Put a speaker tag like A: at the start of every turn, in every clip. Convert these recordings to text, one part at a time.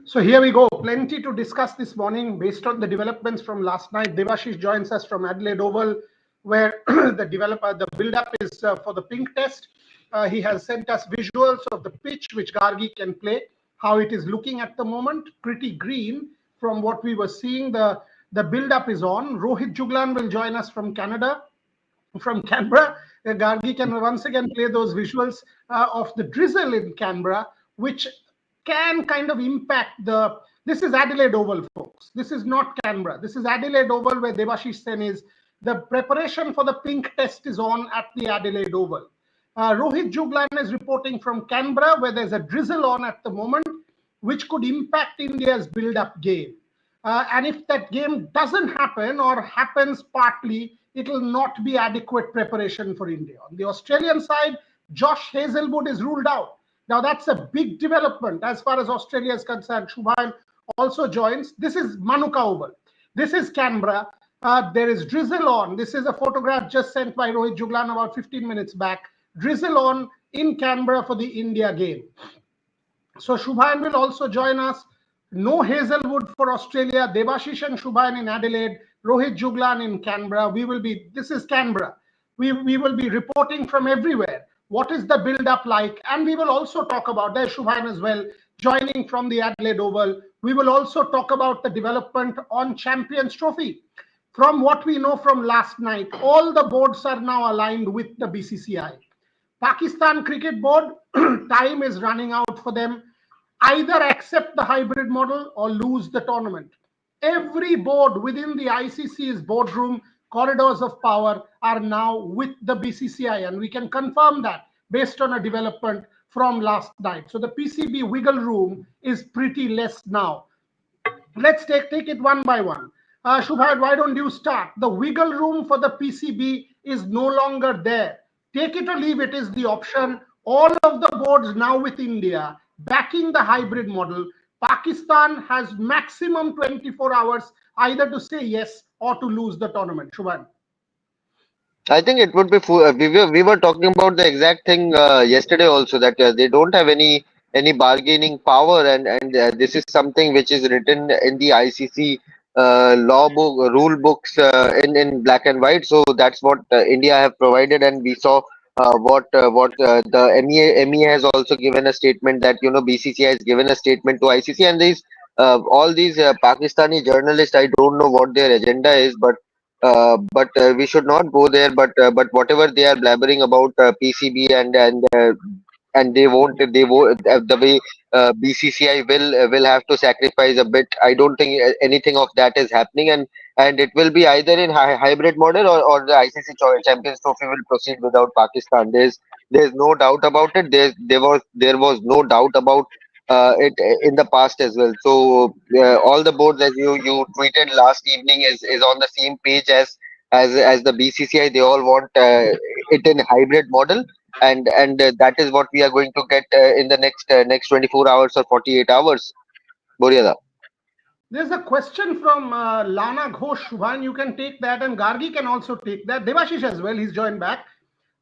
A: So here we go. Plenty to discuss this morning based on the developments from last night. Devashish joins us from Adelaide Oval, where the build-up is for the pink test. He has sent us visuals of the pitch, which Gargi can play, how it is looking at the moment. Pretty green from what we were seeing. The build-up is on. Rohit Juglan will join us from Canada. From Canberra, Gargi can once again play those visuals of the drizzle in Canberra, which can kind of impact the. This is Adelaide Oval, folks. This is not Canberra. This is Adelaide Oval, where Devashish Sen is. The preparation for the pink test is on at the Adelaide Oval. Rohit Juglan is reporting from Canberra, where there's a drizzle on at the moment, which could impact India's build-up game. And if that game doesn't happen or happens partly, it will not be adequate preparation for India. On the Australian side, Josh Hazlewood is ruled out. Now, that's a big development as far as Australia is concerned. Shubman also joins. This is Manuka Oval. This is Canberra. There is drizzle on. This is a photograph just sent by Rohit Juglan about 15 minutes back. Drizzle on in Canberra for the India game. So Shubhan will also join us. No Hazlewood for Australia. Devashish and Shubhan in Adelaide. Rohit Juglan in Canberra. This is Canberra. We will be reporting from everywhere. What is the build-up like? And we will also talk about, there's Shubhan as well, joining from the Adelaide Oval. We will also talk about the development on Champions Trophy. From what we know from last night, all the boards are now aligned with the BCCI. Pakistan Cricket Board, time is running out for them. Either accept the hybrid model or lose the tournament. Every board within the ICC's boardroom corridors of power are now with the BCCI, and we can confirm that based on a development from last night. So the PCB wiggle room is pretty less now. Let's take it one by one. Shubhad, why don't you start? The wiggle room for the PCB is no longer there. Take it or leave it is the option. All of the boards now with India backing the hybrid model. Pakistan has maximum 24 hours either to say yes or to lose the tournament. Shubhan.
B: I think it would be we were talking about the exact thing yesterday also, that they don't have any bargaining power, and this is something which is written in the ICC law book rule books in black and white. So that's what India have provided, and we saw what the MEA has also given a statement, that BCCI has given a statement to ICC, and these all these Pakistani journalists, I don't know what their agenda is, but we should not go there. But whatever they are blabbering about PCB, and they won't the way BCCI will have to sacrifice a bit. I don't think anything of that is happening, and it will be either in hybrid model, or the ICC Champions Trophy will proceed without Pakistan. There's no doubt about it. There was no doubt about it in the past as well. So all the boards, as you tweeted last evening, is on the same page as the BCCI. They all want it in hybrid model, and that is what we are going to get in the next 24 hours or 48 hours. Boriada.
A: There's a question from Lana Ghosh. Shubhan, you can take that, and Gargi can also take that. Devashish as well, he's joined back.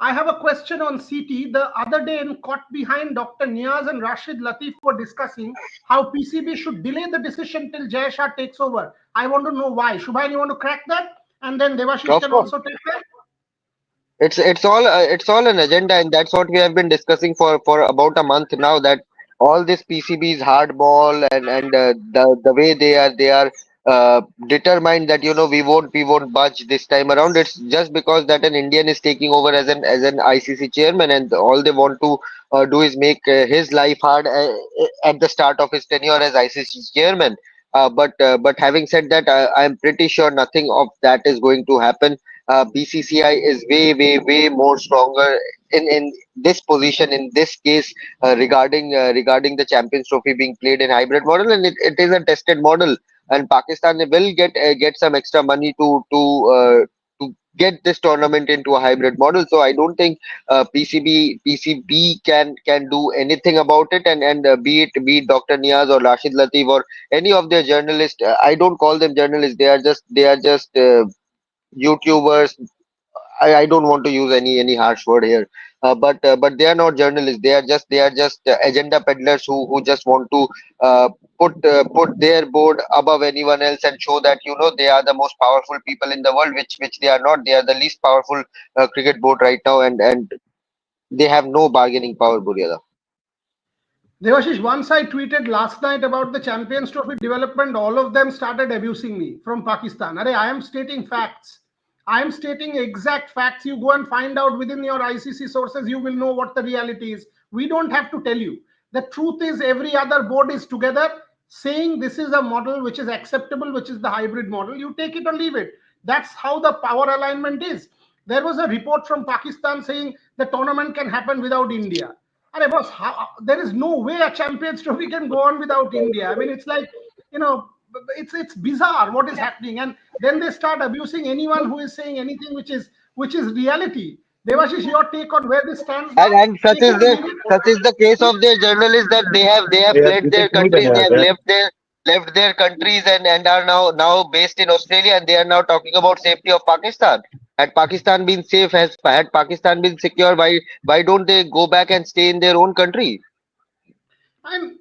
A: I have a question on CT. The other day in Caught Behind, Dr. Niaz and Rashid Latif were discussing how PCB should delay the decision till Jay Shah takes over. I want to know why. Shubhan, you want to crack that? And then Devashish
B: Of
A: can
B: course.
A: also take that.
B: It's all an agenda, and that's what we have been discussing for about a month now, that all this PCBs hardball, and the way they are determined that we won't budge this time around. It's just because that an Indian is taking over as an ICC chairman, and all they want to do is make his life hard at the start of his tenure as ICC chairman. But having said that, I'm pretty sure nothing of that is going to happen. BCCI is way more stronger in this position, in this case, regarding the Champions Trophy being played in hybrid model, and it is a tested model, and Pakistan will get some extra money to get this tournament into a hybrid model. So I don't think PCB can do anything about it, and be it Dr. Niaz or Rashid Latif or any of their journalists. I don't call them journalists. They are just YouTubers. I don't want to use any harsh word here, but they are not journalists. They are just agenda peddlers who just want to put their board above anyone else and show that they are the most powerful people in the world, which they are not. They are the least powerful cricket board right now, and they have no bargaining power, Buryada.
A: Devashish, once I tweeted last night about the Champions Trophy development, all of them started abusing me from Pakistan. Arey, I am stating facts. I am stating exact facts. You go and find out within your ICC sources, you will know what the reality is. We don't have to tell you. The truth is, every other board is together saying this is a model which is acceptable, which is the hybrid model. You take it or leave it. That's how the power alignment is. There was a report from Pakistan saying the tournament can happen without India. And boss, there is no way a Champions Trophy can go on without India. I mean, it's like, it's bizarre what is happening, and then they start abusing anyone who is saying anything which is reality. Devashish, your take on where this stands
B: And
A: now?
B: and such
A: Take
B: is
A: it or
B: the
A: leave it.
B: such is the case of their journalists that they have
C: यार
B: fled
C: पीछे
B: their
C: क्यों नहीं
B: countries.
C: बने
B: They
C: यार
B: have
C: यार
B: left their countries and are now based in Australia, and they are now talking about safety of Pakistan. Had Pakistan been safe, had Pakistan been secure, why don't they go back and stay in their own country?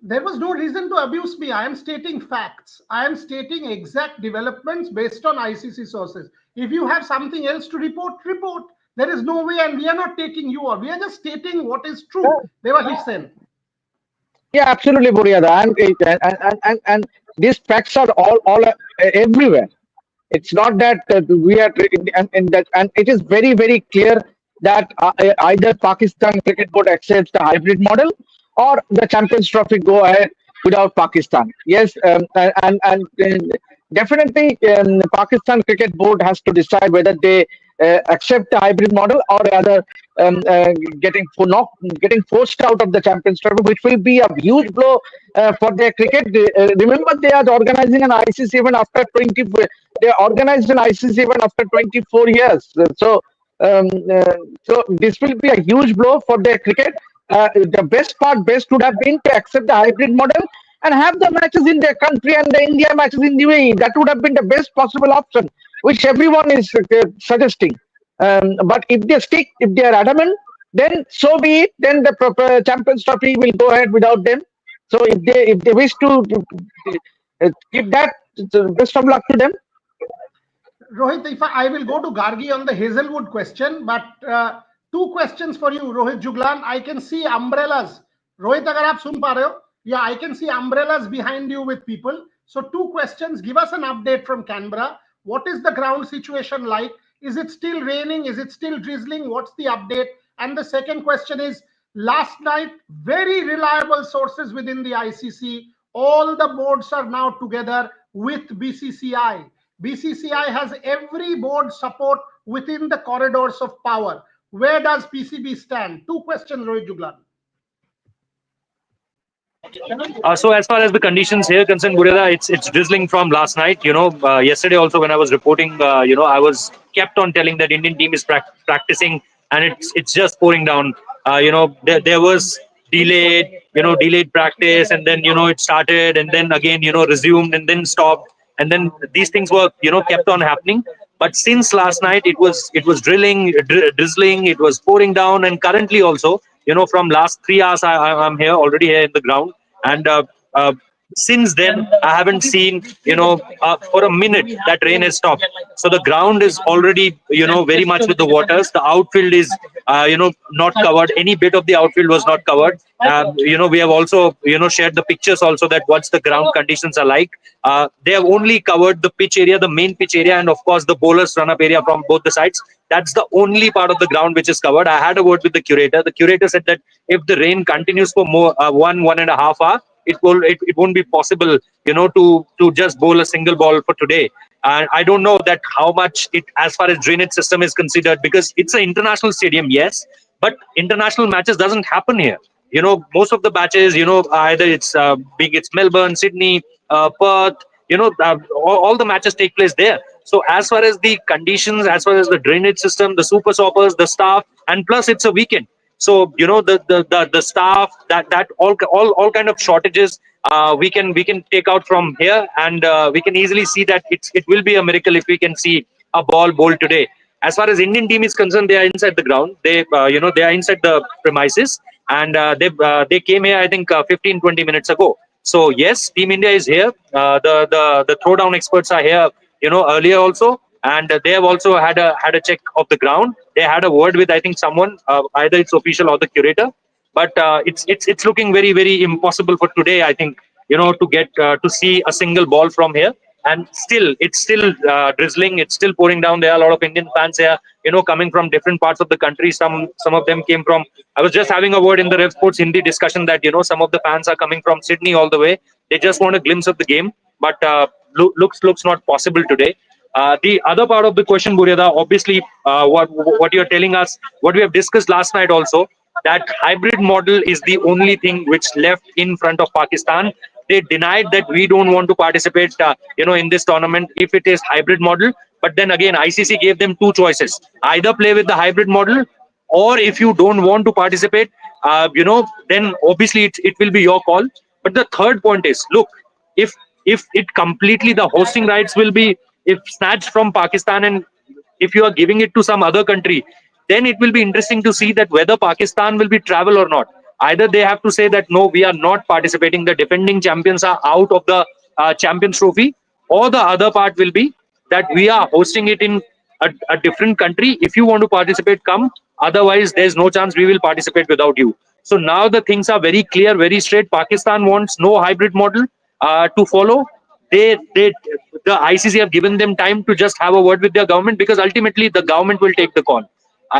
A: There was no reason to abuse me. I am stating facts. I am stating exact developments based on ICC sources. If you have something else to report, report. There is no way, and we are not taking you or we are just stating what is true. Devashish Sen.
C: Yeah, absolutely, Buryada. And these facts are all everywhere. It's not that we are and that, and it is very very clear that either Pakistan Cricket Board accepts the hybrid model or the Champions Trophy go ahead without Pakistan. Yes, and definitely Pakistan Cricket Board has to decide whether they accept the hybrid model or rather not getting forced out of the Champions Trophy, which will be a huge blow for their cricket. Remember, they are organizing an ICC event after 20. They organized an ICC event after 24 years. Um, uh, so this will be a huge blow for their cricket. The best would have been to accept the hybrid model and have the matches in their country and the India matches in UAE. That would have been the best possible option, which everyone is suggesting. But if they are adamant, then so be it. Then the proper Champions Trophy will go ahead without them. So if they wish to give that, best of luck to them.
A: Rohit, if I will go to Gargi on the Hazlewood question, but two questions for you, Rohit Juglan. I can see umbrellas. Rohit, agar aap sun pa rahe ho, yeah, I can see umbrellas behind you with people. So two questions. Give us an update from Canberra. What is the ground situation like? Is it still raining? Is it still drizzling? What's the update? And the second question is, last night, very reliable sources within the ICC, all the boards are now together with BCCI. BCCI has every board support within the corridors of power. Where does PCB stand? Two questions, Rohit Juglan.
D: So as far as the conditions here concerned, Buryada, it's drizzling from last night. Yesterday also when I was reporting, I was kept on telling that Indian team is practicing, and it's just pouring down. There was delayed practice, and then it started, and then again resumed, and then stopped, and then these things were kept on happening. But since last night, it was drizzling, it was pouring down, and currently also, from last 3 hours, I'm here already here in the ground, and since then I haven't seen for a minute that rain has stopped. So the ground is already very much with the waters. The outfield is not covered. Any bit of the outfield was not covered. We have also shared the pictures also that what's the ground conditions are like. They have only covered the pitch area, the main pitch area, and of course the bowlers run up area from both the sides. That's the only part of the ground which is covered. I had a word with the curator. The curator said that if the rain continues for more 1.5 hours, it won't be possible to just bowl a single ball for today. And I don't know that how much it, as far as drainage system is considered, because it's an international stadium, yes, but international matches doesn't happen here. Most of the matches, either it's Melbourne, Sydney, Perth, all the matches take place there. So as far as the conditions, as far as the drainage system, the super soppers, the staff, and plus it's a weekend. So the staff, that all kind of shortages we can take out from here, and we can easily see that it will be a miracle if we can see a ball bowled today. As far as Indian team is concerned, they are inside the ground. They they are inside the premises, and they came here I think 15-20 minutes ago. So yes, Team India is here. The throwdown experts are here. Earlier also, and they have also had a check of the ground. They had a word with I think someone, either it's official or the curator. But it's looking very very impossible for today. I think to get to see a single ball from here. And still, it's still drizzling. It's still pouring down. There are a lot of Indian fans here, coming from different parts of the country. Some of them came from. I was just having a word in the Rev Sports Hindi discussion that some of the fans are coming from Sydney all the way. They just want a glimpse of the game, but looks not possible today. The other part of the question, Buryada, obviously, what you're telling us, what we have discussed last night also, that hybrid model is the only thing which left in front of Pakistan. They denied that we don't want to participate, in this tournament if it is hybrid model. But then again, ICC gave them two choices: either play with the hybrid model, or if you don't want to participate, then obviously it will be your call. But the third point is, look, if it completely the hosting rights will be if snatched from Pakistan, and if you are giving it to some other country, then it will be interesting to see that whether Pakistan will be travel or not. Either they have to say that no, we are not participating, the defending champions are out of the Champions Trophy, or the other part will be that we are hosting it in a different country. If you want to participate, come. Otherwise, there's no chance we will participate without you. So now the things are very clear, very straight. Pakistan wants no hybrid model to follow. The ICC have given them time to just have a word with their government, because ultimately the government will take the call.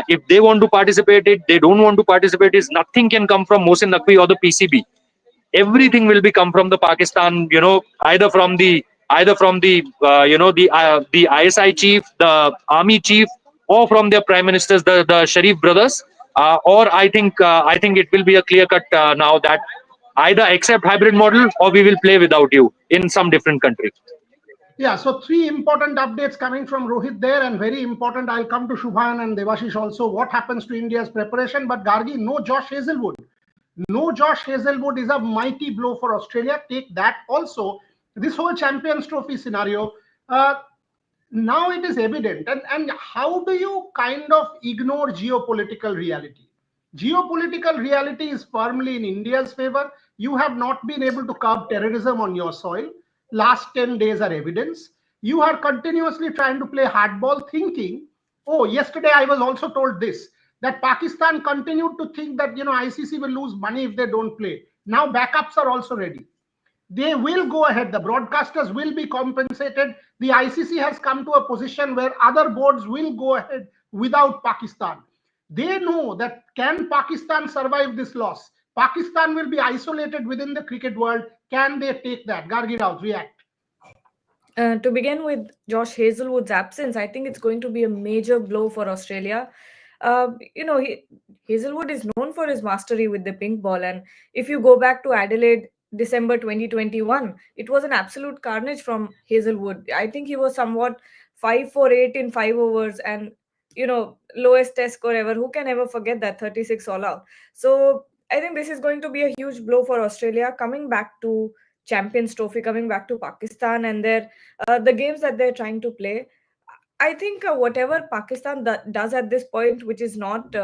D: If they want to participate, they don't want to participate. Is nothing can come from Mohsin Naqvi or the PCB. Everything will be come from the Pakistan. Either from the the ISI chief, the army chief, or from their prime ministers, the Sharif brothers. Or I think it will be a clear cut now that either accept hybrid model or we will play without you in some different country.
A: Yeah, so three important updates coming from Rohit there, and very important. I'll come to Shubhan and Devashish also. What happens to India's preparation? But Gargi, no Josh Hazlewood. No Josh Hazlewood is a mighty blow for Australia. Take that also. This whole Champions Trophy scenario, now it is evident. And how do you kind of ignore geopolitical reality? Geopolitical reality is firmly in India's favor. You have not been able to curb terrorism on your soil. Last 10 days are evidence. You are continuously trying to play hardball, thinking, oh, yesterday I was also told this, that Pakistan continued to think that ICC will lose money if they don't play. Now backups are also ready. They will go ahead. The broadcasters will be compensated. The ICC has come to a position where other boards will go ahead without Pakistan. They know that can Pakistan survive this loss? Pakistan will be isolated within the cricket world. Can they take that? Gargi Rao, react.
E: To begin with, Josh Hazlewood's absence, I think it's going to be a major blow for Australia. Hazlewood is known for his mastery with the pink ball, and if you go back to Adelaide December 2021, it was an absolute carnage from Hazlewood. I think he was somewhat 5 for 8 in 5 overs, and lowest test score ever. Who can ever forget that 36 all out? So I think this is going to be a huge blow for Australia coming back to Champions Trophy, coming back to Pakistan, and the games that they're trying to play. I think whatever Pakistan does at this point, which is not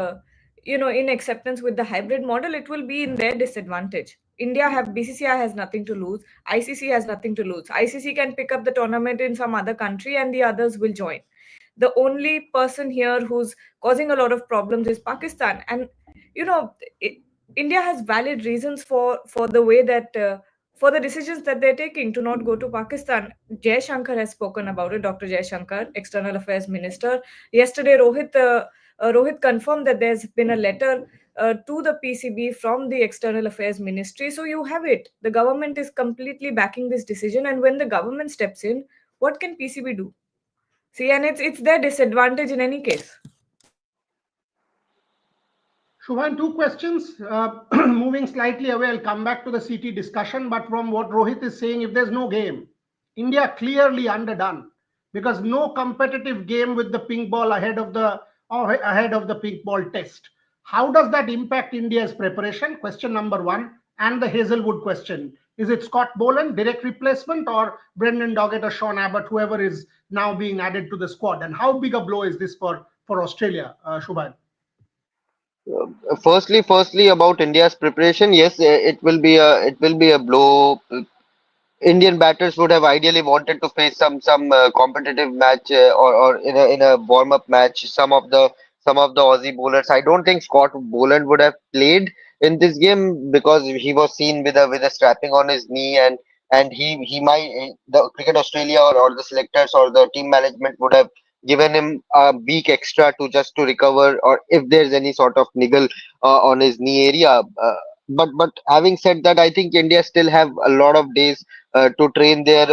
E: in acceptance with the hybrid model, it will be in their disadvantage. BCCI has nothing to lose. ICC has nothing to lose. ICC can pick up the tournament in some other country and the others will join. The only person here who's causing a lot of problems is Pakistan. And, India has valid reasons for the way that, for the decisions that they're taking to not go to Pakistan. Jai Shankar has spoken about it, Dr. Jai Shankar, External Affairs Minister. Yesterday, Rohit confirmed that there's been a letter to the PCB from the External Affairs Ministry. So you have it. The government is completely backing this decision. And when the government steps in, what can PCB do? See, and it's their disadvantage in any case.
A: Shubhan, two questions. Moving slightly away, I'll come back to the CT discussion. But from what Rohit is saying, if there's no game, India clearly underdone, because no competitive game with the pink ball ahead of the pink ball test. How does that impact India's preparation? Question number one. and the Hazlewood question. Is it Scott Boland, direct replacement, or Brendan Doggett or Sean Abbott, whoever is now being added to the squad? And how big a blow is this for Australia, Shubhan?
B: Firstly, about India's preparation, yes, it will be a blow. Indian batters would have ideally wanted to face some competitive match, or in a warm up match. Some of the Aussie bowlers. I don't think Scott Boland would have played in this game because he was seen with a strapping on his knee, and he might, the Cricket Australia, or the selectors or the team management would have given him a week extra to just to recover, or if there's any sort of niggle on his knee area. But having said that, I think India still have a lot of days to train there.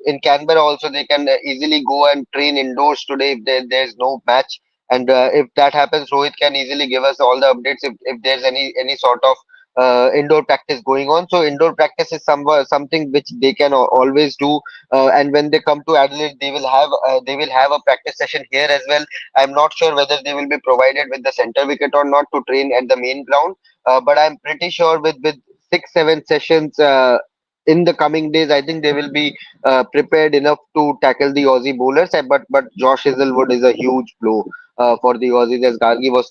B: In Canberra also, they can easily go and train indoors today if there's no match. And if that happens, Rohit can easily give us all the updates if there's any sort of indoor practice going on. So indoor practice is something which they can always do. And when they come to Adelaide, they will have a practice session here as well. I'm not sure whether they will be provided with the center wicket or not to train at the main ground. But I'm pretty sure with 6-7 sessions in the coming days, I think they will be prepared enough to tackle the Aussie bowlers. But Josh Hazlewood is a huge blow for the Aussies, as Gargi was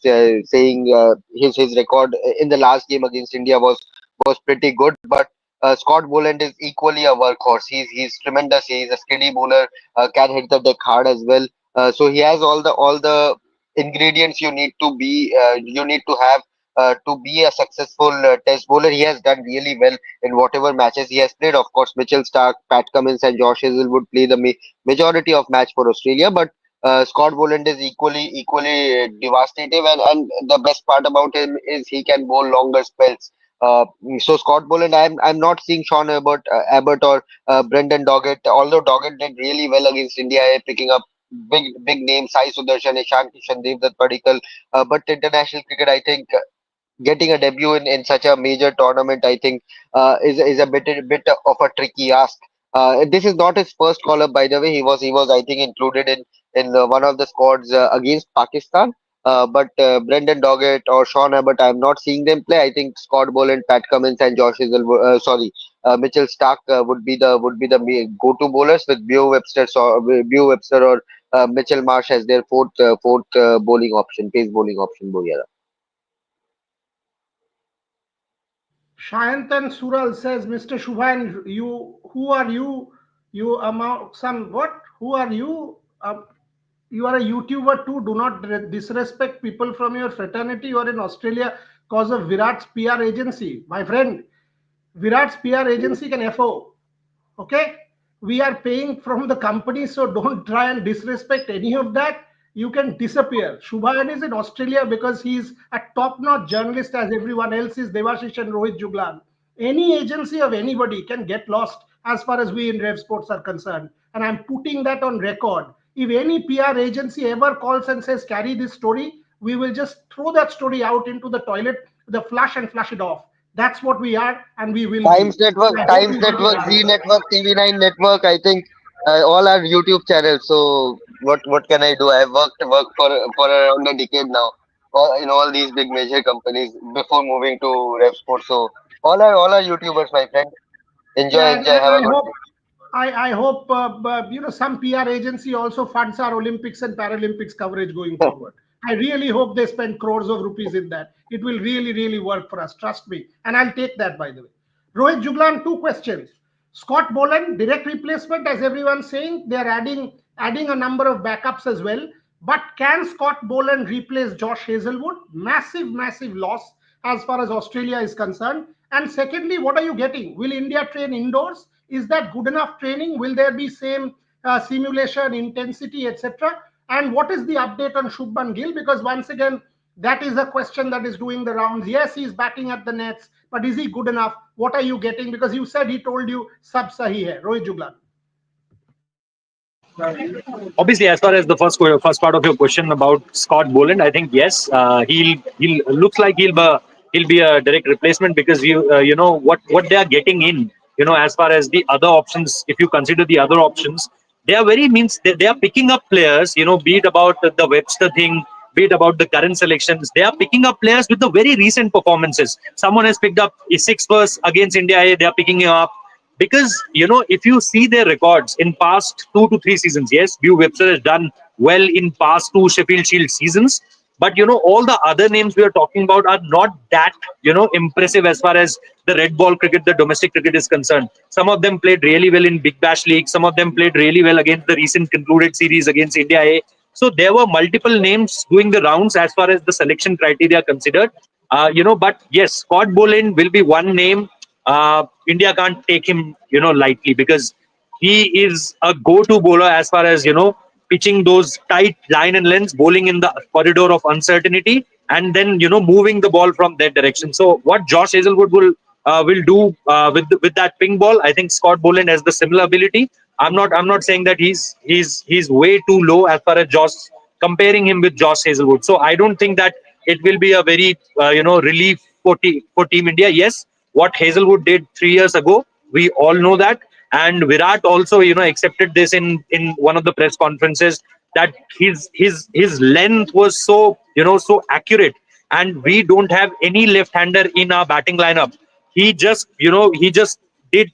B: saying. His record in the last game against India was pretty good, but Scott Boland is equally a workhorse. He's tremendous. He's a steady bowler, can hit the deck hard as well. So he has all the ingredients you need to have to be a successful test bowler. He has done really well in whatever matches he has played. Of course, Mitchell Stark, Pat Cummins, and Josh Hazlewood play the majority of match for Australia, but Scott Boland is equally devastating, and the best part about him is he can bowl longer spells. So Scott Boland, I'm not seeing Sean Abbott or Brendan Doggett. Although Doggett did really well against India, picking up big names, Sai Sudarshan, Ishan Kishan, Devdutt Padikkal. But international cricket, I think getting a debut in such a major tournament, I think, is a bit of a tricky ask. This is not his first call up, by the way. He was I think included in one of the squads against Pakistan. But Brendan Doggett or Sean Abbott, I'm not seeing them play. I think Scott Boland, Pat Cummins, and Mitchell Stark would be the go-to bowlers, with Beau Webster or Mitchell Marsh as their fourth bowling option, pace bowling option. Boyara.
A: Shayantan Sural says, Mr. Shubhan, who are you? You amount some what? Who are you? You are a YouTuber too. Do not disrespect people from your fraternity. You are in Australia because of Virat's PR agency. My friend, Virat's PR agency can FO. Okay? We are paying from the company, so don't try and disrespect any of that. You can disappear. Shubhan is in Australia because he's a top-notch journalist, as everyone else is, Devashish and Rohit Juglan. Any agency of anybody can get lost as far as we in Rev Sports are concerned. And I'm putting that on record. If any PR agency ever calls and says, carry this story, we will just throw that story out into the toilet, the flush, and flush it off. That's what we are, and we will
B: Times
A: be.
B: Network,
A: I hope
B: Times
A: you
B: Network,
A: understand.
B: Z Network, TV9 Network. I think all are YouTube channels. So what can I do? I've worked for around a decade now, in all these big major companies before moving to Rev Sports. So all are YouTubers, my friend. Enjoy,
A: Yeah,
B: enjoy.
A: and
B: Have a
A: I
B: good
A: hope
B: day.
A: I hope some PR agency also funds our Olympics and Paralympics coverage going forward. I really hope they spend crores of rupees in that. It will really, really work for us. Trust me. And I'll take that, by the way. Rohit Juglan, two questions. Scott Boland, direct replacement, as everyone's saying, they are adding a number of backups as well. But can Scott Boland replace Josh Hazlewood? Massive, massive loss as far as Australia is concerned. And secondly, what are you getting? Will India train indoors? Is that good enough training? Will there be same simulation, intensity, etc.? And what is the update on Shubman Gill? Because once again, that is a question that is doing the rounds. Yes, he's batting at the nets, but is he good enough? What are you getting? Because you said he told you sab sahi hai. Rohit Juglan.
D: Obviously, as far as the first part of your question about Scott Boland, I think yes, he'll looks like he'll be a direct replacement, because you know what they are getting in. As far as the other options, if you consider the other options, they are very means they are picking up players. Be it about the Webster thing, be it about the current selections. They are picking up players with the very recent performances. Someone has picked up a 6 first against India A, they are picking him up. Because, if you see their records in past 2 to 3 seasons, yes, Bew Webster has done well in past 2 Sheffield Shield seasons. But, all the other names we are talking about are not that, impressive as far as the red ball cricket, the domestic cricket is concerned. Some of them played really well in Big Bash League. Some of them played really well against the recent concluded series against India A. So there were multiple names doing the rounds as far as the selection criteria considered. But yes, Scott Boland will be one name. India can't take him, lightly, because he is a go-to bowler as far as, pitching those tight line and lengths, bowling in the corridor of uncertainty, and then, moving the ball from that direction. So what Josh Hazlewood will do with that pink ball, I think Scott Boland has the similar ability. I'm not saying that he's way too low as far as Josh, comparing him with Josh Hazlewood. So I don't think that it will be a very relief for Team India. Yes, what Hazlewood did 3 years ago, we all know that. And Virat also, accepted this in one of the press conferences, that his length was so accurate, and we don't have any left-hander in our batting lineup. He just did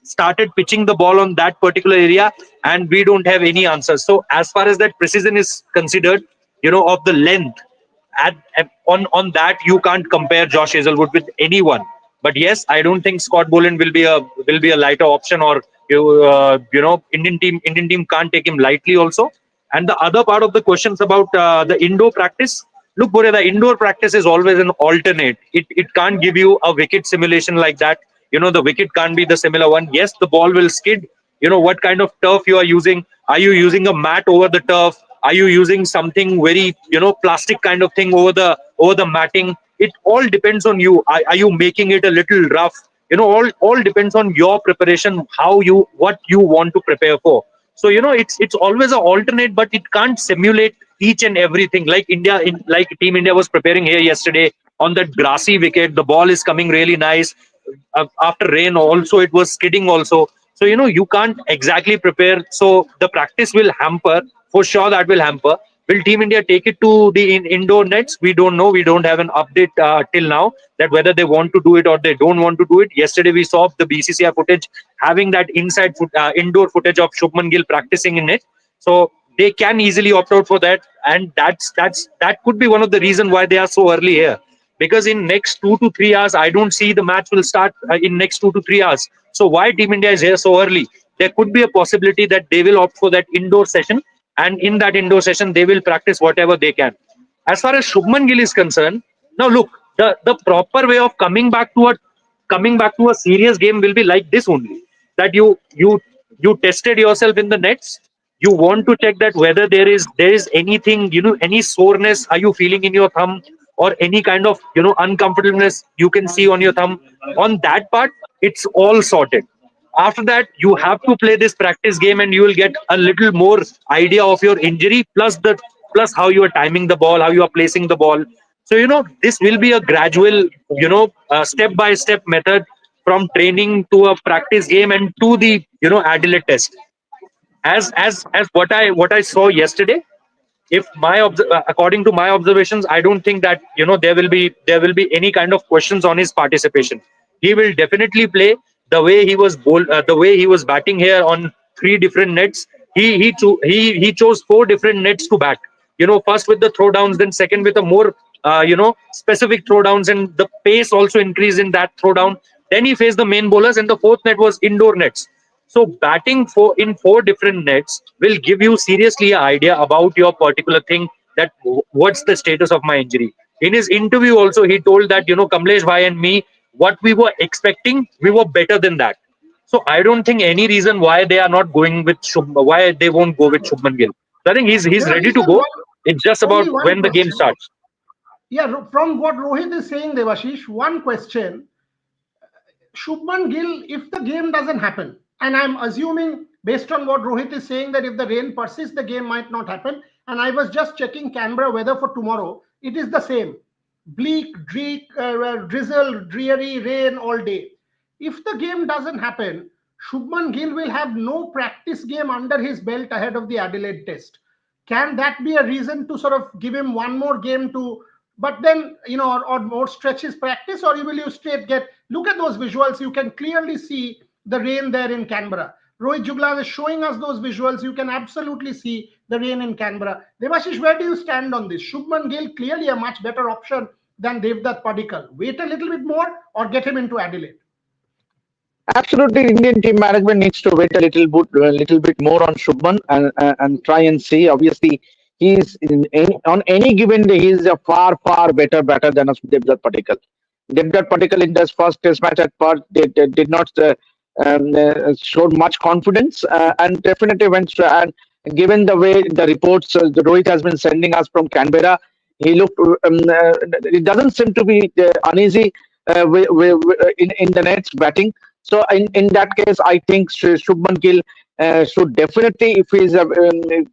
D: started pitching the ball on that particular area, and we don't have any answers. So as far as that precision is considered, of the length, on that you can't compare Josh Hazlewood with anyone. But yes, I don't think Scott Boland will be a lighter option, or Indian team can't take him lightly also. And the other part of the questions about the indoor practice. Look, Bore, the indoor practice is always an alternate. It can't give you a wicket simulation like that. The wicket can't be the similar one. Yes, the ball will skid. What kind of turf you are using. Are you using a mat over the turf? Are you using something very, plastic kind of thing over the matting? It all depends on you. Are you making it a little rough? All depends on your preparation, what you want to prepare for. So, it's always an alternate, but it can't simulate each and everything. Like Team India was preparing here yesterday on that grassy wicket. The ball is coming really nice. After rain also, it was skidding also. So, you can't exactly prepare. So the practice will hamper. For sure, that will hamper. Will Team India take it to the indoor nets? We don't know. We don't have an update till now that whether they want to do it or they don't want to do it. Yesterday, we saw the BCCI footage having that indoor footage of Shubman Gill practicing in it. So they can easily opt out for that, and that could be one of the reasons why they are so early here. Because in next 2 to 3 hours, I don't see the match will start in next 2 to 3 hours. So why Team India is here so early? There could be a possibility that they will opt for that indoor session, and in that indoor session, they will practice whatever they can. As far as Shubman Gill is concerned, now look, the proper way of coming back to a serious game will be like this only. That you tested yourself in the nets. You want to check that whether there is anything, any soreness are you feeling in your thumb, or any kind of uncomfortableness you can see on your thumb. On that part, it's all sorted. After that, you have to play this practice game, and you will get a little more idea of your injury, plus how you are timing the ball, how you are placing the ball. So this will be a gradual, step by step method, from training to a practice game and to the Adelaide test. As what I saw yesterday, if according to my observations, I don't think that there will be any kind of questions on his participation. He will definitely play the way he was the way he was batting here on 3 different nets. He chose 4 different nets to bat. First with the throwdowns, then second with a more specific throwdowns, and the pace also increased in that throwdown. Then he faced the main bowlers, and the 4th net was indoor nets. So batting in 4 different nets will give you seriously an idea about your particular thing, that what's the status of my injury. In his interview also, he told that, Kamlesh Bhai and me, what we were expecting, we were better than that. So I don't think any reason why they are not going with why they won't go with Shubman Gill. So I think he's ready to go. It's just about when the game starts.
A: Yeah, from what Rohit is saying, Devashish, one question. Shubman Gill, if the game doesn't happen, and I'm assuming based on what Rohit is saying that if the rain persists, the game might not happen. And I was just checking Canberra weather for tomorrow. It is the same. Bleak, drizzle, dreary, rain all day. If the game doesn't happen, Shubman Gill will have no practice game under his belt ahead of the Adelaide test. Can that be a reason to sort of give him one more game to, but then, or more stretches practice, or will you straight look at those visuals? You can clearly see the rain there in Canberra. Rohit Jugla is showing us those visuals. You can absolutely see the rain in Canberra. Devashish, where do you stand on this? Shubman Gill clearly a much better option than Devdutt Padikkal. Wait a little bit more or get him into Adelaide?
C: Absolutely, Indian team management needs to wait a little bit more on Shubman and try and see. Obviously, he's on any given day he's a far better batter than Devdutt Padikkal. Devdutt Padikkal in this first Test match at Perth did not showed much confidence and definitely went. And given the way the reports the Rohit has been sending us from Canberra, he looked. It doesn't seem to be uneasy in the nets batting. So in that case, I think Shubman Gill should definitely, if he's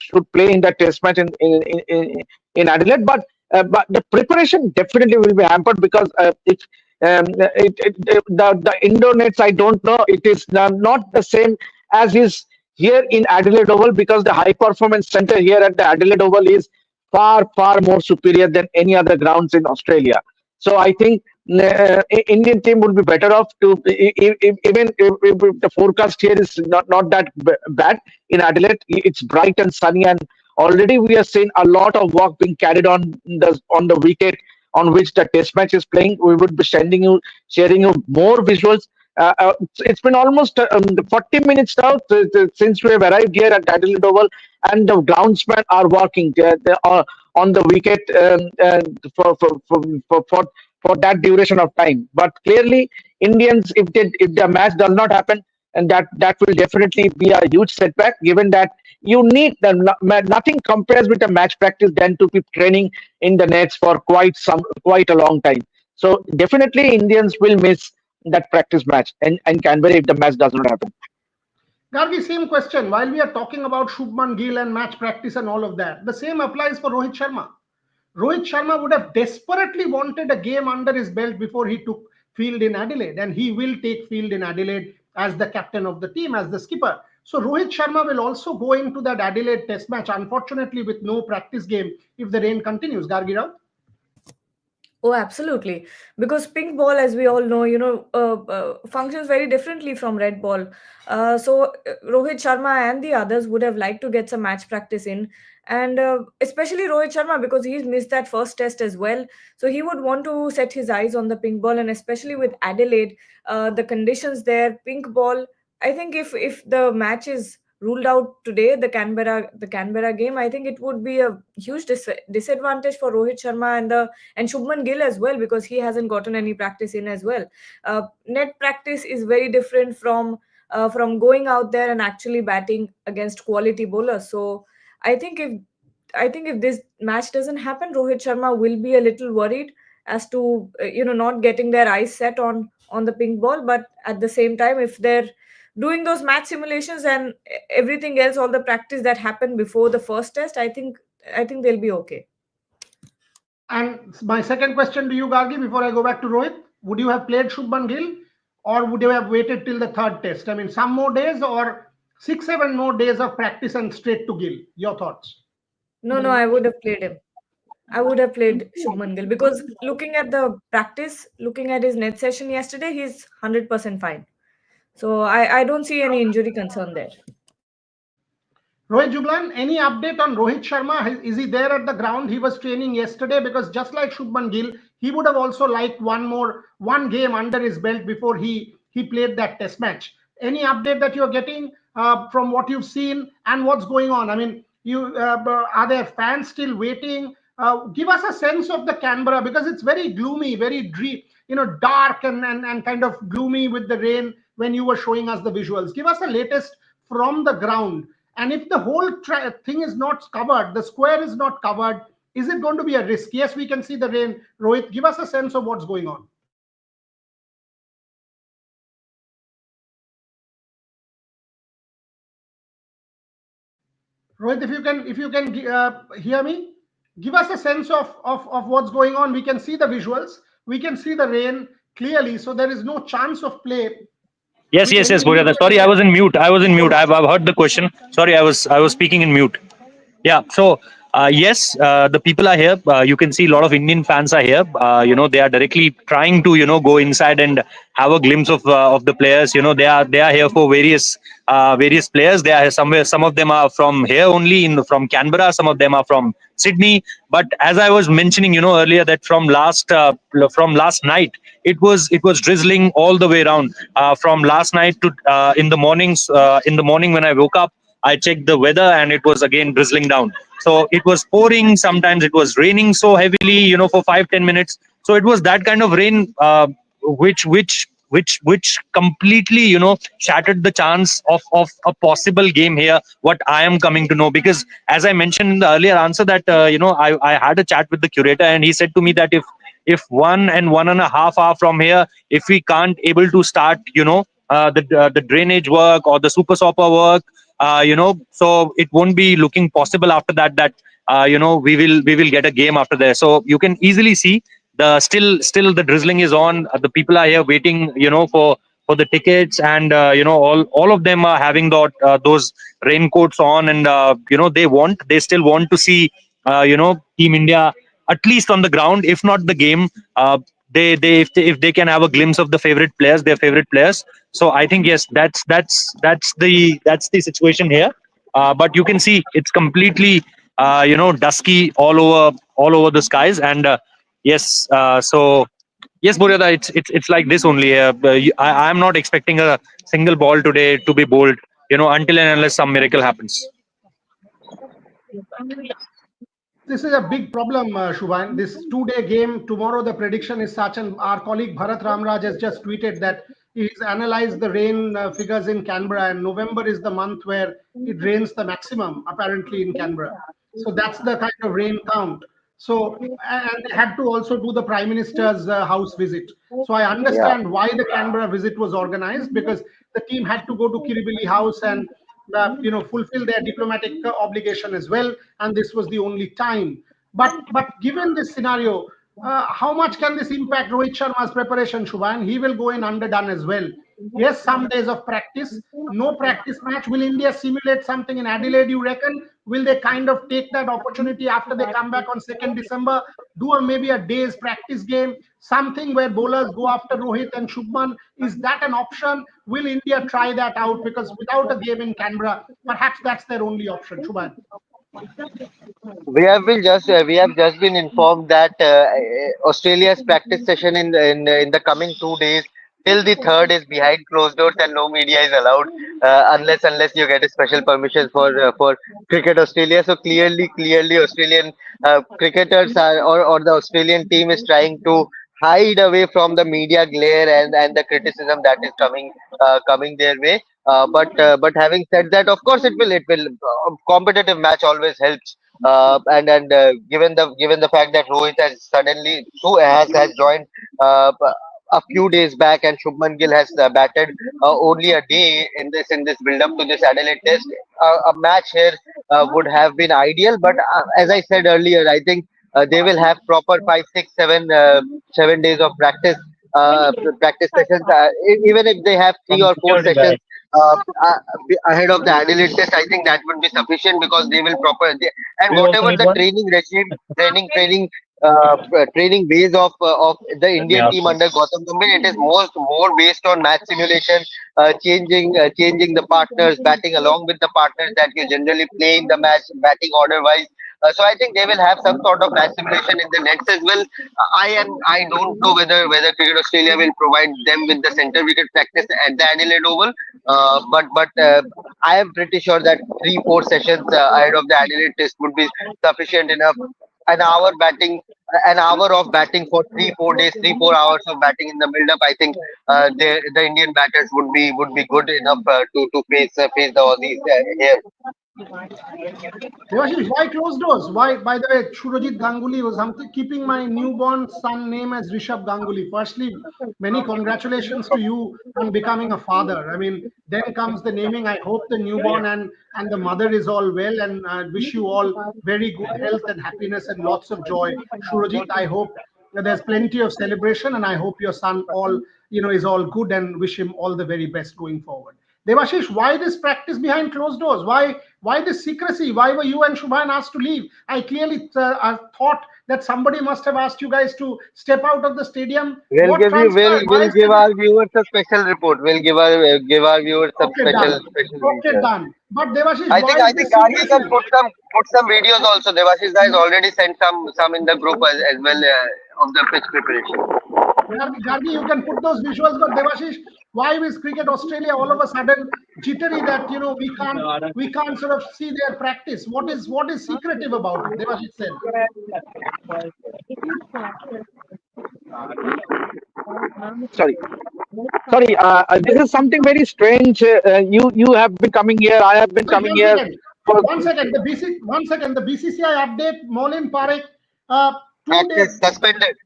C: should play in that Test match in Adelaide. But the preparation definitely will be hampered because if the indoor nets, I don't know, it is not the same as is here in Adelaide Oval, because the high performance center here at the Adelaide Oval is far more superior than any other grounds in Australia. So I think Indian team would be better off to, even if the forecast here is not that bad in Adelaide. It's bright and sunny, and already we have seen a lot of work being carried on the wicket on which the Test match is playing. We would be sharing you more visuals. It's been almost 40 minutes now since we have arrived here at Adelaide Oval, and the groundsmen are working. They are on the wicket for that duration of time. But clearly, Indians, if the match does not happen, and that will definitely be a huge setback, given that you need nothing compares with a match practice than to keep training in the nets for quite a long time. So definitely Indians will miss that practice match and Canberra if the match does not happen.
A: Gargi, same question. While we are talking about Shubman Gill and match practice and all of that, the same applies for Rohit Sharma. Rohit Sharma would have desperately wanted a game under his belt before he took field in Adelaide, and he will take field in Adelaide as the captain of the team, as the skipper. So Rohit Sharma will also go into that Adelaide Test match, unfortunately, with no practice game if the rain continues. Gargi Rao?
E: Oh, absolutely. Because pink ball, as we all know, functions very differently from red ball. So Rohit Sharma and the others would have liked to get some match practice in. And especially Rohit Sharma, because he's missed that first test as well. So he would want to set his eyes on the pink ball. And especially with Adelaide, the conditions there, pink ball, I think if the match is ruled out today, the Canberra game, I think it would be a huge disadvantage for Rohit Sharma and Shubman Gill as well, because he hasn't gotten any practice in as well. Net practice is very different from going out there and actually batting against quality bowlers. So I think if this match doesn't happen, Rohit Sharma will be a little worried as to not getting their eyes set on the pink ball. But at the same time, if they're doing those match simulations and everything else, all the practice that happened before the first test, I think they'll be okay.
A: And my second question to you, Gargi, before I go back to Rohit, would you have played Shubman Gill, or would you have waited till the third test? I mean, some more days or 6-7 more days of practice and straight to Gill? Your thoughts?
E: No, I would have played him. I would have played Shubman Gill, because looking at the practice, looking at his net session yesterday, he's 100% fine. So I don't see any injury concern there.
A: Rohit Juglan, any update on Rohit Sharma? Is he there at the ground? He was training yesterday, because just like Shubman Gill, he would have also liked one game under his belt before he played that test match. Any update that you're getting from what you've seen and what's going on? I mean, are there fans still waiting? Give us a sense of the Canberra, because it's very gloomy, very dark and kind of gloomy with the rain when you were showing us the visuals. Give us the latest from the ground. And if the whole thing is not covered, the square is not covered, is it going to be a risk? Yes, we can see the rain. Rohit, give us a sense of what's going on. Rohit, if you can hear me, give us a sense of what's going on. We can see the visuals. We can see the rain clearly. So there is no chance of play.
D: Yes, Buryada. Sorry, I was in mute. I've heard the question. Sorry, I was speaking in mute. Yeah. So yes, the people are here. You can see a lot of Indian fans are here. They are directly trying to go inside and have a glimpse of the players. They are here for various players. They are somewhere. Some of them are from here only from Canberra. Some of them are from Sydney. But as I was mentioning, earlier, that from last night, it was drizzling all the way around. From last night to in the mornings. In the morning when I woke up, I checked the weather and it was again drizzling down. So it was pouring. Sometimes it was raining so heavily, for 5-10 minutes. So it was that kind of rain, which completely, shattered the chance of a possible game here. What I am coming to know, because as I mentioned in the earlier answer, that I had a chat with the curator and he said to me that if 1.5 hour from here, if we can't able to start, the drainage work or the super stopper work, so it won't be looking possible after that we will get a game after there. So you can easily see still the drizzling is on. The people are here waiting, for the tickets, and all of them are having those raincoats on, and they still want to see Team India at least on the ground, if not the game. If they can have a glimpse of their favorite players. So I think yes, that's the situation here. But you can see it's completely dusky all over the skies, and yes. So yes, Buryada, it's like this only. I'm not expecting a single ball today to be bowled, until and unless some miracle happens.
A: This is a big problem, Shubhan. This two-day game tomorrow, the prediction is such, and our colleague Bharat Ramraj has just tweeted that he's analyzed the rain figures in Canberra, and November is the month where it rains the maximum, apparently, in Canberra. So that's the kind of rain count. So, and they had to also do the Prime Minister's house visit. So I
B: Yeah.
A: understand why the Canberra visit was organized, because the team had to go to Kirribilli House and fulfill their diplomatic obligation as well, and this was the only time. But given this scenario, how much can this impact Rohit Sharma's preparation, Shubhan? He will go in underdone as well. Yes, some days of practice, no practice match. Will India simulate something in Adelaide, you reckon? Will they kind of take that opportunity after they come back on 2nd December, do maybe a day's practice game, something where bowlers go after Rohit and Shubman? Is that an option? Will India try that out? Because without a game in Canberra, perhaps that's their only option. Shubman.
B: We have just been informed that Australia's practice session in the coming 2 days till the third is behind closed doors and no media is allowed, unless you get a special permission for Cricket Australia. So clearly Australian cricketers or the Australian team is trying to hide away from the media glare and the criticism that is coming their way. But having said that, of course it will competitive match always helps. And given the fact that Rohit has suddenly so has joined a few days back, and Shubman Gill has batted only a day in this build up to this Adelaide Test, a match here would have been ideal. But as I said earlier, I think they will have proper 5, 6, 7 days of practice sessions. Even if they have three
D: From
B: or four
D: security
B: sessions
D: guard.
B: uh, uh, ahead of the Adelaide Test, I think that would be sufficient, because they will and
D: Do you also
B: whatever
D: need
B: the
D: one?
B: training regime, training ways of the
D: Let me
B: Indian
D: ask
B: team
D: you.
B: under Gautam Gambhir, it is more based on match simulation, changing the partners, batting along with the partners that you generally play in the match, batting order wise. So I think they will have some sort of match simulation in the nets as well. I don't know whether Cricket Australia will provide them with the center wicket practice at the Adelaide Oval. But I am pretty sure that 3, 4 sessions ahead of the Adelaide Test would be sufficient enough. An hour batting, an hour of batting for 3, 4 days, 3, 4 hours of batting in the build-up. I think the Indian batters would be good enough to face the Aussies here.
A: Devashish, why closed doors? Why, by the way, Surajit Ganguly was something keeping my newborn son name as Rishabh Ganguly. Firstly, many congratulations to you on becoming a father. I mean, then comes the naming. I hope the newborn and the mother is all well, and wish you all very good health and happiness and lots of joy. Surajit, I hope that there's plenty of celebration, and I hope your son all is all good, and wish him all the very best going forward. Devashish, why this practice behind closed doors? Why this secrecy? Why were you and Shubhan asked to leave? I clearly thought that somebody must have asked you guys to step out of the stadium.
B: We'll
A: What
B: give you,
A: transpired? Why
B: we'll
A: is
B: give
A: there this?
B: our viewers a special report. We'll give our viewers some
A: Okay, done.
B: special
A: Okay,
B: video.
A: done. But Devashish,
B: I
A: why
B: think
A: is this
B: Gargi
A: secrecy?
B: can put some videos also. Devashish has already sent some in the group as well of the pitch preparation.
A: Gargi, you can put those visuals, but Devashish, why is Cricket Australia all of a sudden jittery that we can't sort of see their practice? What is secretive about it? Devashish said.
C: Sorry. This is something very strange. You have been coming here. I have been
A: Wait,
C: coming here.
A: one second. The BCCI update. Molin Parekh. 2 days.
B: Suspended.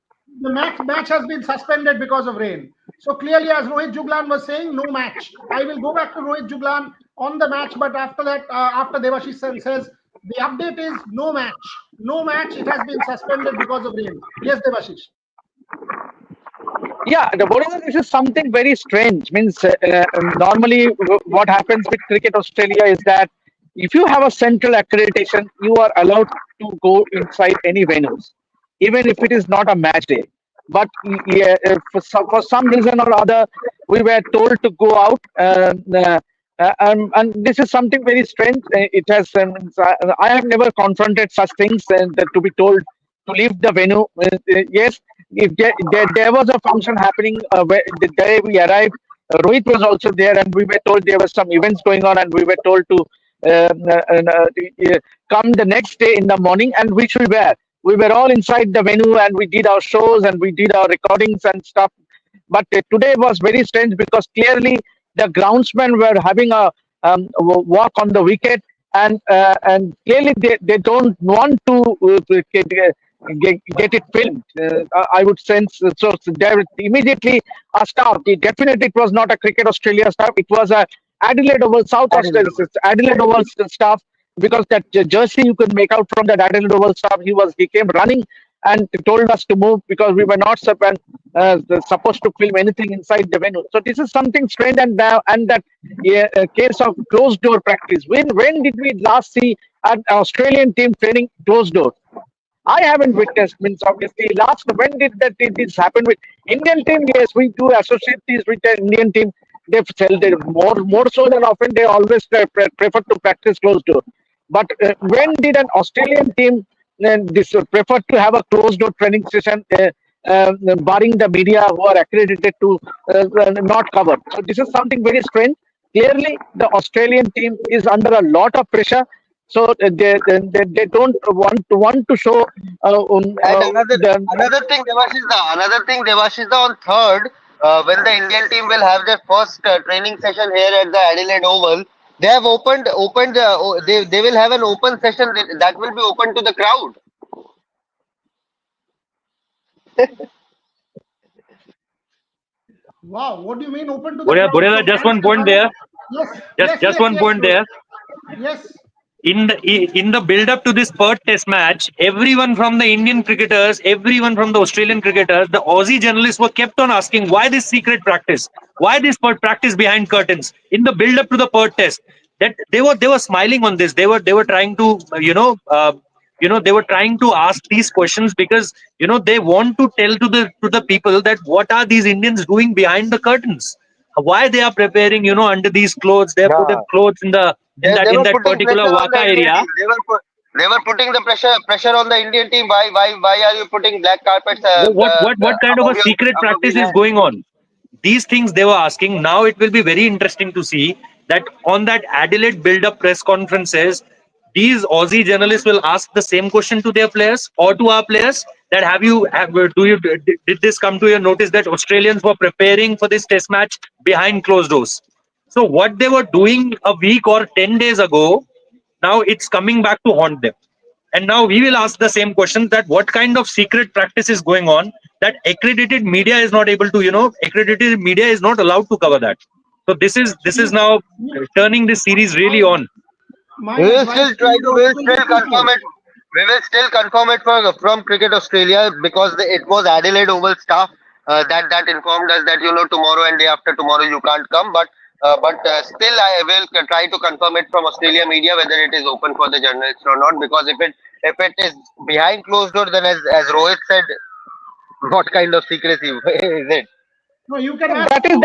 A: The match has been suspended because of rain. So clearly, as Rohit Juglan was saying, no match. I will go back to Rohit Juglan on the match, but after that, after Devashish says the update is no match. No match. It has been suspended because of rain. Yes, Devashish.
C: Yeah, this is something very strange. Means normally what happens with Cricket Australia is that if you have a central accreditation, you are allowed to go inside any venues, even if it is not a match day. But yeah, for some reason or other, we were told to go out, and this is something very strange. It has. I have never confronted such things, and to be told to leave the venue. Yes, if there was a function happening where the day we arrived, Rohit was also there, and we were told there were some events going on, and we were told to come the next day in the morning, and which we were. We were all inside the venue, and we did our shows, and we did our recordings and stuff. But today was very strange because clearly the groundsmen were having a walk on the wicket, and clearly they don't want to get it filmed. I would sense so. There immediately a staff. Definitely, it was not a Cricket Australia staff. It was a Adelaide Oval South Australia Adelaide Oval staff, because that jersey you could make out from that Adelaide Oval staff. He came running and told us to move because we were not supposed to film anything inside the venue. So this is something strange, and that case of closed door practice. When did we last see an Australian team training closed door? I haven't witnessed. Means obviously last when did this happen with Indian team? Yes, we do associate these with the Indian team. They've more so than often. They always prefer to practice closed door. But when did an Australian team prefer to have a closed door training session, barring the media who are accredited to not cover? So this is something very strange. Clearly, the Australian team is under a lot of pressure. So they don't want to show.
B: And another thing, Devashish, on third, when the Indian team will have their first training session here at the Adelaide Oval, they have opened. They will have an open session that will be open to the crowd.
A: Wow, what do you mean open to the crowd?
D: Burya, just one point there.
A: Yes.
D: Just one point there.
A: Yes.
D: In the build up to this Perth Test match, everyone from the Indian cricketers, everyone from the Australian cricketers, the Aussie journalists were kept on asking why this secret practice, why this practice behind curtains in the build up to the Perth Test. That they were smiling on this. They were trying to they were trying to ask these questions because they want to tell to the people that what are these Indians doing behind the curtains, why they are preparing under these clothes. They are putting clothes in that particular Waka area.
B: They were putting the pressure on the Indian team. Why are you putting black carpets?
D: What kind of a secret practice is going on? These things they were asking. Now it will be very interesting to see that on that Adelaide build-up press conferences, these Aussie journalists will ask the same question to their players or to our players. That did this come to your notice that Australians were preparing for this test match behind closed doors? So what they were doing a week or 10 days ago, now it's coming back to haunt them. And now we will ask the same question, that what kind of secret practice is going on that accredited media is not able to, accredited media is not allowed to cover that. So this is now turning this series really on.
B: We will still confirm it. We will still confirm it from Cricket Australia because it was Adelaide Oval staff that informed us that tomorrow and day after tomorrow you can't come. But But still, I will try to confirm it from Australia media whether it is open for the journalists or not. Because if it is behind closed door, then as Rohit said, what kind of secrecy is it?
A: No, you can ask.
C: That is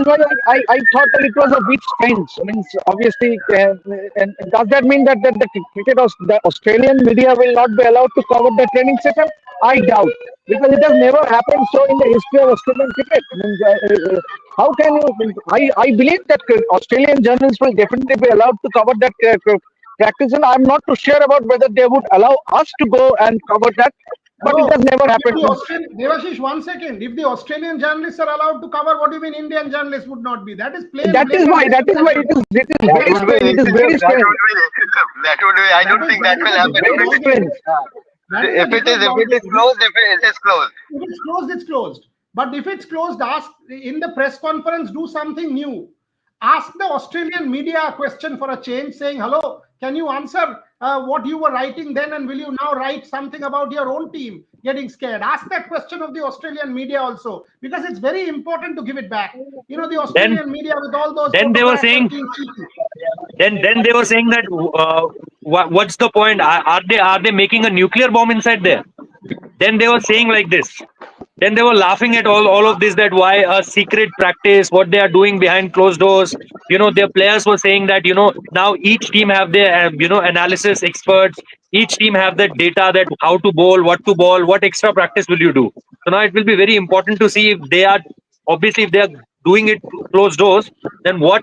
C: why I thought that it was a weak spence. I mean, obviously, and does that mean that the Australian media will not be allowed to cover the training session? I doubt, because it has never happened so in the history of Australian cricket. I mean, how can you? I believe that Australian journalists will definitely be allowed to cover that practice, and I'm not too sure about whether they would allow us to go and cover that. But
A: No,
C: it has never
A: if
C: happened.
A: the Devashish, 1 second. If the Australian journalists are allowed to cover, what do you mean Indian journalists would not be? That is plain.
C: That is why it is very strange. It is very strange.
B: That would be. I don't think that will happen.
C: Very strange.
B: If it is closed, if it is closed.
A: If it's closed, it's closed. But if it's closed, ask in the press conference, do something new. Ask the Australian media a question for a change, saying, hello, can you answer what you were writing then, and will you now write something about your own team getting scared? Ask that question of the Australian media also, because it's very important to give it back. You know, the Australian media with all those.
D: Then they were saying. Then they were saying that what's the point? Are they making a nuclear bomb inside there? Then they were saying like this. Then they were laughing at all of this, that why a secret practice, what they are doing behind closed doors. You know, their players were saying that, you know, now each team have their, analysis experts. Each team have the data that how to bowl, what extra practice will you do? So now it will be very important to see if they are, obviously, if they are doing it closed doors, then what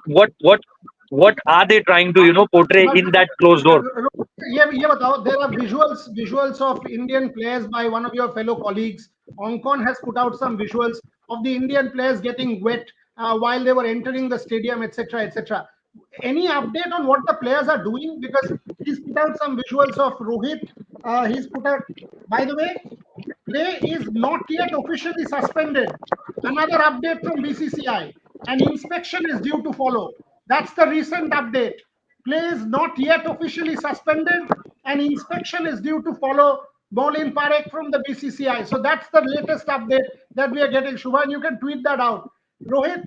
D: are they trying to, portray in that closed door?
A: Yeah, but there are visuals of Indian players by one of your fellow colleagues. Oncon has put out some visuals of the Indian players getting wet while they were entering the stadium, etc., etc. Any update on what the players are doing? Because he's put out some visuals of Rohit. He's put out, by the way, play is not yet officially suspended. Another update from BCCI. An inspection is due to follow. That's the recent update. Play is not yet officially suspended. An inspection is due to follow. Maulin Parekh from the BCCI. So that's the latest update that we are getting. Shubhan, you can tweet that out. Rohit,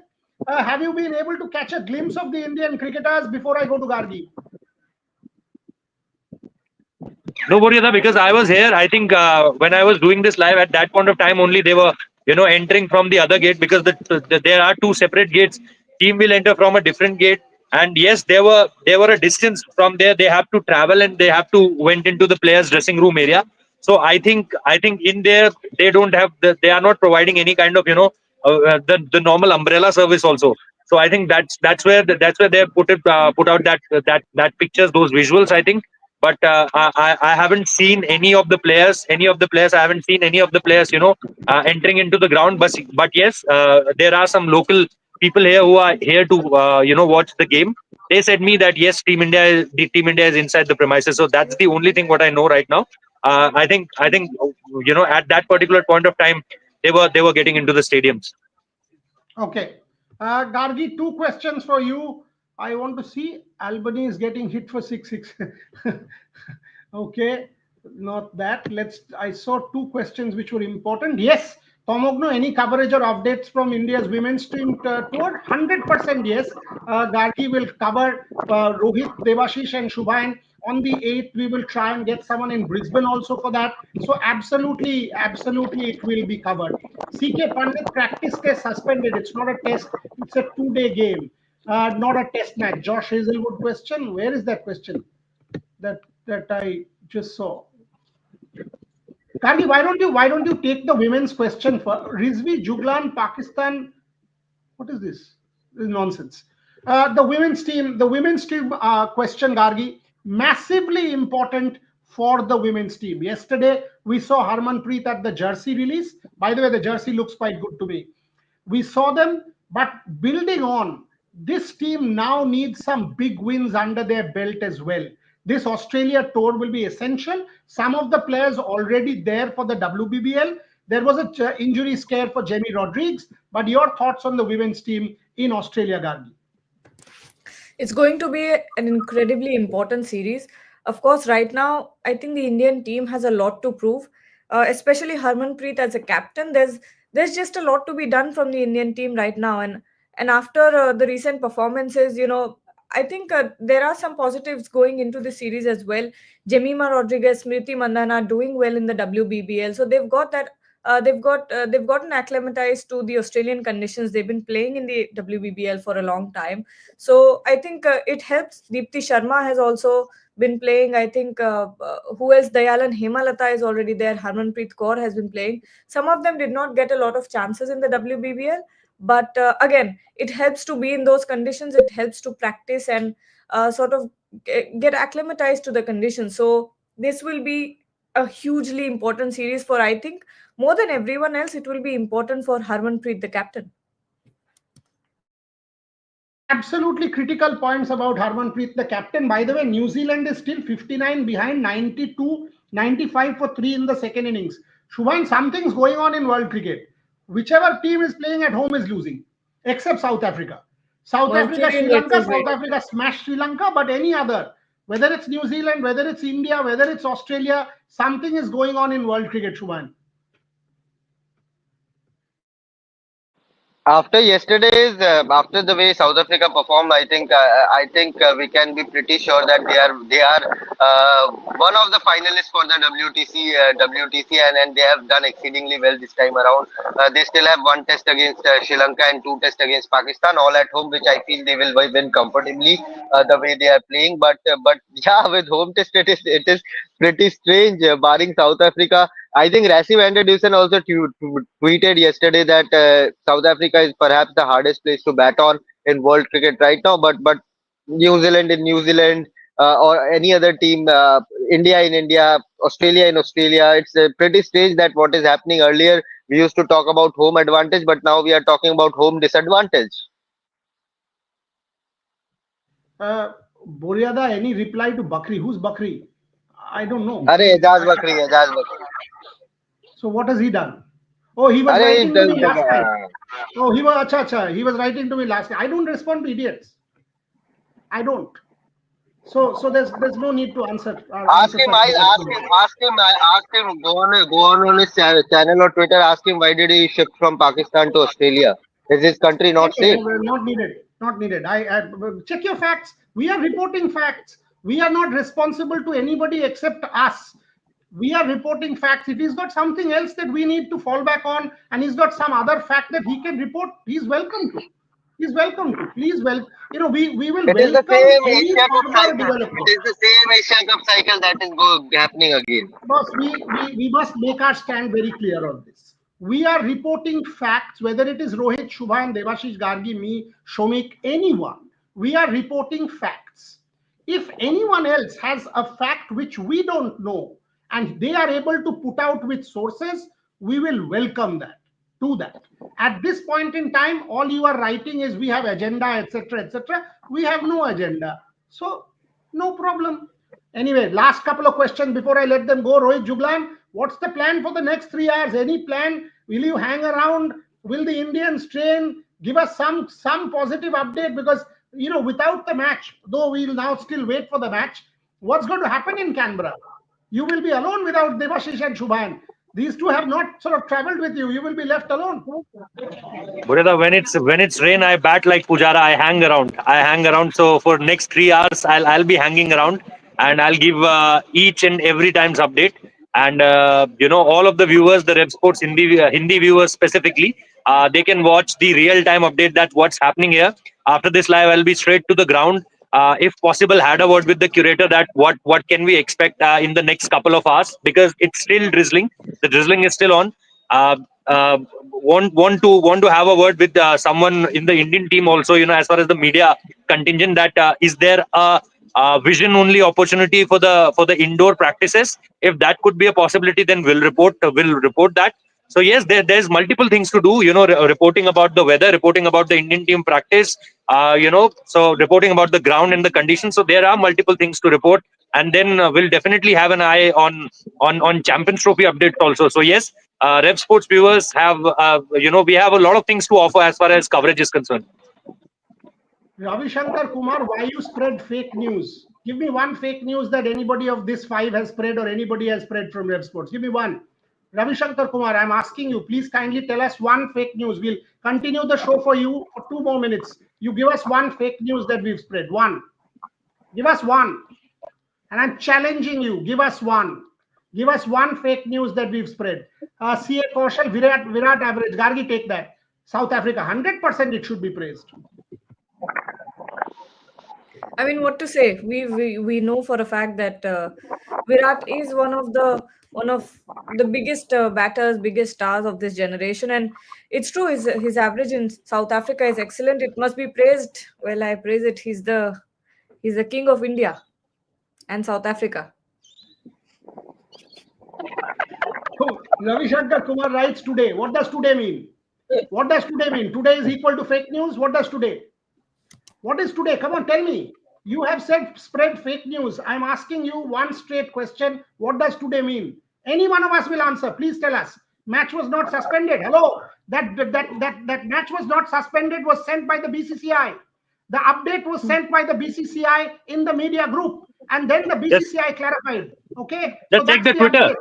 A: have you been able to catch a glimpse of the Indian cricketers before I go to Gargi?
D: No, Boryada, because I was here. I think when I was doing this live at that point of time, only they were, entering from the other gate, because there are two separate gates. Team will enter from a different gate, and yes, they were a distance from there. They have to travel and they have to went into the players' dressing room area. So I think in there they don't have they are not providing any kind of the normal umbrella service also. So I think that's where they have put out that pictures, those visuals, I think. But I haven't seen any of the players. I haven't seen any of the players, entering into the ground. But yes, there are some local people here who are here to watch the game. They said me that yes, Team India is inside the premises. So that's the only thing what I know right now. I think at that particular point of time they were getting into the stadiums.
A: Okay, Gargi, two questions for you. I want to see Albany is getting hit for 6-6. Okay, not that. I saw two questions which were important. Yes, Tomogno, any coverage or updates from India's women's team tour? 100% yes. Gargi will cover Rohit, Devashish and Shubhan. On the 8th, we will try and get someone in Brisbane also for that. So absolutely, it will be covered. CK Pandit practice test suspended. It's not a test. It's a 2-day game, not a test match. Josh Hazlewood question. Where is that question that I just saw? Gargi, why don't you take the women's question for Rizvi Juglan, Pakistan? What is this? This is nonsense. The women's team question, Gargi, massively important for the women's team. Yesterday, we saw Harmanpreet at the jersey release. By the way, the jersey looks quite good to me. We saw them, but building on, this team now needs some big wins under their belt as well. This Australia tour will be essential. Some of the players already there for the WBBL. There was an injury scare for Jamie Rodrigues. But your thoughts on the women's team in Australia, Gargi?
E: It's going to be an incredibly important series. Of course, right now, I think the Indian team has a lot to prove, especially Harmanpreet as a captain. There's just a lot to be done from the Indian team right now. And And after the recent performances, I think there are some positives going into the series as well. Jemima Rodriguez, Smriti Mandhana doing well in the WBBL, so they've got that. They've gotten acclimatized to the Australian conditions. They've been playing in the WBBL for a long time, so I think it helps. Deepti Sharma has also been playing. I think who else? Dayalan Hemalata is already there. Harmanpreet Kaur has been playing. Some of them did not get a lot of chances in the WBBL, but again, it helps to be in those conditions. It helps to practice and sort of get acclimatized to the conditions. So this will be a hugely important series for, I think, more than everyone else, it will be important for Harmanpreet, the captain.
A: Absolutely critical points about Harmanpreet, the captain. By the way, New Zealand is still 59 behind, 92, 95 for 3 in the second innings. Shubhan, something's going on in world cricket. Whichever team is playing at home is losing, except South Africa. South Africa, Sri Lanka, South Africa smashed Sri Lanka, but any other, whether it's New Zealand, whether it's India, whether it's Australia, something is going on in world cricket, Shubhan.
B: After yesterday's, after the way South Africa performed, I think we can be pretty sure that they are one of the finalists for the WTC, and they have done exceedingly well this time around. They still have 1 test against Sri Lanka and 2 tests against Pakistan, all at home, which I feel they will win comfortably the way they are playing. But yeah, with home test it is pretty strange, barring South Africa. I think Rassie van der Dusen also tweeted yesterday that South Africa is perhaps the hardest place to bat on in world cricket right now. But New Zealand in New Zealand, or any other team, India in India, Australia in Australia, it's pretty strange that what is happening. Earlier we used to talk about home advantage, but now we are talking about home disadvantage.
A: Boriada, any reply to Bakri? Who's Bakri? I don't know.
B: Ejaz Bakri.
A: So what has he done? Oh, he was writing to me last night. Oh, he was he was writing to me last night. I don't respond to idiots. I don't. So there's no need to answer.
B: Ask him. Go on his channel or Twitter. Ask him why did he shift from Pakistan to Australia? Is his country not safe?
A: Not needed. Not needed. I check your facts. We are reporting facts. We are not responsible to anybody except us. We are reporting facts. If he's got something else that we need to fall back on, and he's got some other fact that he can report, he's welcome to. He's welcome to. Please, we will welcome any further development.
B: It is the same Asia Cup cycle that is happening again.
A: Boss, we must make our stand very clear on this. We are reporting facts, whether it is Rohit, Shubhan, Devashish Gargi, me, Shomik, anyone. We are reporting facts. If anyone else has a fact which we don't know, and they are able to put out with sources, we will welcome that. Do that. At this point in time, all you are writing is we have agenda, etc., etc. We have no agenda, so no problem. Anyway, last couple of questions before I let them go. Rohit Juglan, what's the plan for the next 3 hours? Any plan? Will you hang around? Will the Indians train? Give us some positive update, because without the match, though we'll now still wait for the match, what's going to happen in Canberra? You will be alone without Devashish and Shubhan. These two have not sort of traveled with you. You will be left alone.
D: Boriada, when it's rain, I bat like Pujara. I hang around. So for next 3 hours, I'll be hanging around, and I'll give each and every time's update. And all of the viewers, the Rev Sports Hindi viewers specifically, they can watch the real time update that what's happening here. After this live, I'll be straight to the ground. If possible, had a word with the curator that what can we expect in the next couple of hours, because it's still drizzling. The drizzling is still on. Want to have a word with someone in the Indian team also. As far as the media contingent, that is there a vision only opportunity for the indoor practices? If that could be a possibility, then we'll report that. So yes, there's multiple things to do, reporting about the weather, reporting about the Indian team practice, so reporting about the ground and the conditions. So there are multiple things to report, and then we'll definitely have an eye on Champions Trophy updates also. So yes, Rev Sports viewers have, we have a lot of things to offer as far as coverage is concerned.
A: Ravi Shankar Kumar, why you spread fake news? Give me one fake news that anybody of this 5 has spread, or anybody has spread from Rev Sports. Give me one. Ravi Shankar Kumar, I'm asking you, please kindly tell us one fake news. We'll continue the show for you for 2 more minutes. You give us one fake news that we've spread. One. Give us one. And I'm challenging you. Give us one. Give us one fake news that we've spread. CA Kaushal, Virat average. Gargi, take that. South Africa, 100% it should be praised.
E: I mean, what to say? We know for a fact that Virat is one of the biggest batters, biggest stars of this generation, and it's true. His average in South Africa is excellent. It must be praised. Well, I praise it. He's the king of India and South Africa.
A: So, Ravi Shankar Kumar writes today. What does today mean? What does today mean? Today is equal to fake news. What does today? What is today? Come on, tell me. You have said spread fake news. I'm asking you one straight question. What does today mean? Any one of us will answer. Please tell us. Match was not suspended. Hello. That match was not suspended, was sent by the BCCI. The update was sent by the BCCI in the media group. And then the BCCI clarified. Okay.
D: Just check the Twitter.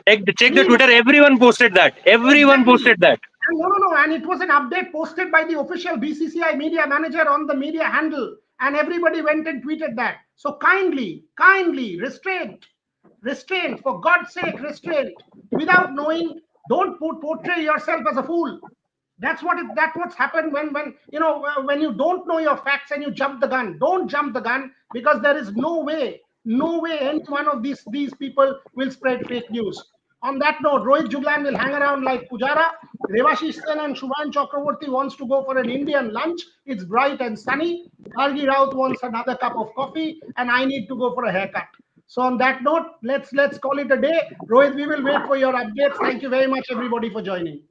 D: Check the Twitter. Everyone posted that. Everyone posted that.
A: No. And it was an update posted by the official BCCI media manager on the media handle. And everybody went and tweeted that. So kindly, restraint, for God's sake, restraint. Without knowing, don't portray yourself as a fool. That's what's happened when you don't know your facts and you jump the gun. Don't jump the gun, because there is no way any one of these people will spread fake news. On that note, Rohit Juglan will hang around like Pujara. Devashish Sen and Shubman Chakraborty wants to go for an Indian lunch. It's bright and sunny. Gargi Raut wants another cup of coffee, and I need to go for a haircut. So on that note, let's call it a day. Rohit, we will wait for your updates. Thank you very much, everybody, for joining.